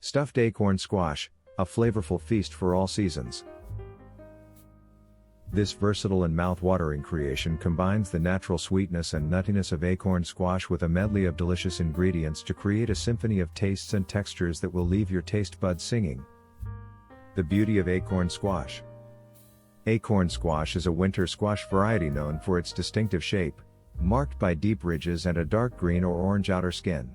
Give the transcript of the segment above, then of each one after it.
Stuffed acorn squash, a flavorful feast for all seasons. This versatile and mouth-watering creation combines the natural sweetness and nuttiness of acorn squash with a medley of delicious ingredients to create a symphony of tastes and textures that will leave your taste buds singing. The beauty of acorn squash. Acorn squash is a winter squash variety known for its distinctive shape, marked by deep ridges and a dark green or orange outer skin.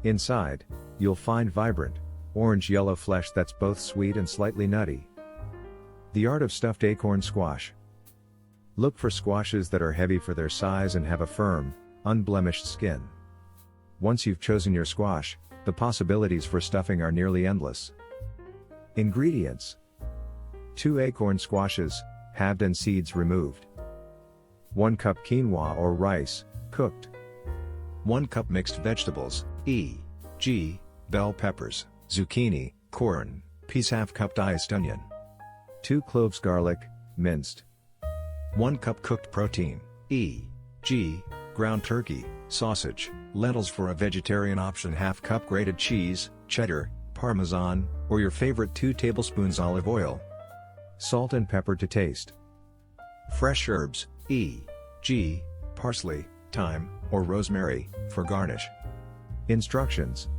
Inside, you'll find vibrant, orange-yellow flesh that's both sweet and slightly nutty. The art of stuffed acorn squash. Look for squashes that are heavy for their size and have a firm, unblemished skin. Once you've chosen your squash, the possibilities for stuffing are nearly endless. Ingredients: 2 acorn squashes, halved and seeds removed. 1 cup quinoa or rice, cooked. 1 cup mixed vegetables, e.g., bell peppers, zucchini, corn, peas. Half cup diced onion. 2 cloves garlic, minced. 1 cup cooked protein, e.g., ground turkey, sausage, lentils. For a vegetarian option, half cup grated cheese, cheddar, parmesan, or your favorite. 2 tablespoons olive oil. Salt and pepper to taste. Fresh herbs, e.g., parsley, thyme, or rosemary, for garnish. Instructions: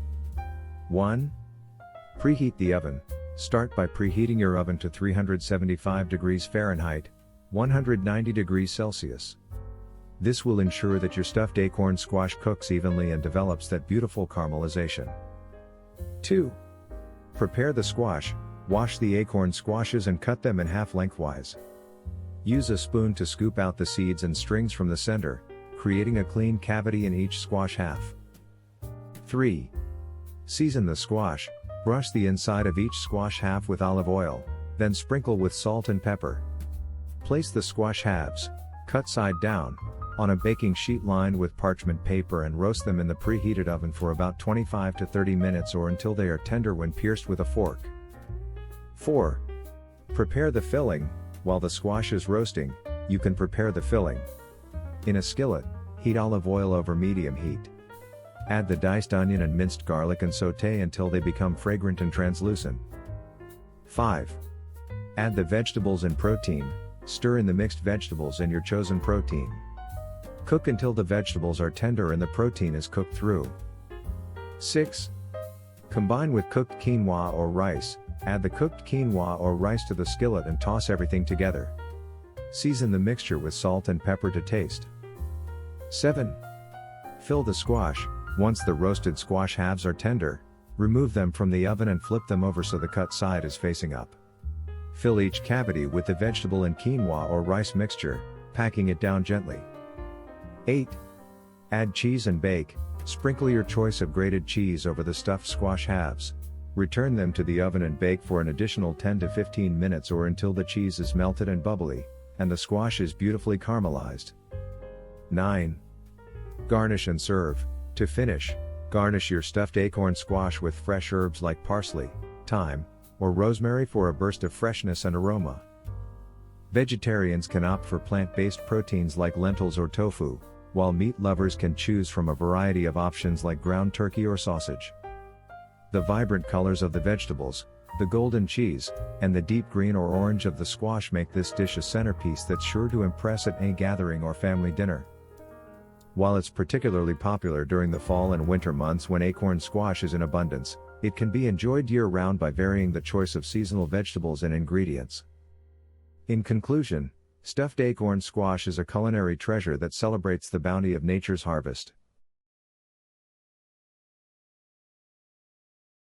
1. Preheat the oven. Start by preheating your oven to 375 degrees Fahrenheit, 190 degrees Celsius. This will ensure that your stuffed acorn squash cooks evenly and develops that beautiful caramelization. 2. Prepare the squash. Wash the acorn squashes and cut them in half lengthwise. Use a spoon to scoop out the seeds and strings from the center, creating a clean cavity in each squash half. 3. Season the squash. Brush the inside of each squash half with olive oil, then sprinkle with salt and pepper. Place the squash halves, cut side down, on a baking sheet lined with parchment paper and roast them in the preheated oven for about 25 to 30 minutes or until they are tender when pierced with a fork. 4. Prepare the filling. While the squash is roasting, you can prepare the filling. In a skillet, heat olive oil over medium heat. Add the diced onion and minced garlic and sauté until they become fragrant and translucent. 5. Add the vegetables and protein. Stir in the mixed vegetables and your chosen protein. Cook until the vegetables are tender and the protein is cooked through. 6. Combine with cooked quinoa or rice. Add the cooked quinoa or rice to the skillet and toss everything together. Season the mixture with salt and pepper to taste. 7. Fill the squash. Once the roasted squash halves are tender, remove them from the oven and flip them over so the cut side is facing up. Fill each cavity with the vegetable and quinoa or rice mixture, packing it down gently. 8. Add cheese and bake. Sprinkle your choice of grated cheese over the stuffed squash halves. Return them to the oven and bake for an additional 10 to 15 minutes or until the cheese is melted and bubbly, and the squash is beautifully caramelized. 9. Garnish and serve. To finish, garnish your stuffed acorn squash with fresh herbs like parsley, thyme, or rosemary for a burst of freshness and aroma. Vegetarians can opt for plant-based proteins like lentils or tofu, while meat lovers can choose from a variety of options like ground turkey or sausage. The vibrant colors of the vegetables, the golden cheese, and the deep green or orange of the squash make this dish a centerpiece that's sure to impress at any gathering or family dinner. While it's particularly popular during the fall and winter months when acorn squash is in abundance, it can be enjoyed year-round by varying the choice of seasonal vegetables and ingredients. In conclusion, stuffed acorn squash is a culinary treasure that celebrates the bounty of nature's harvest.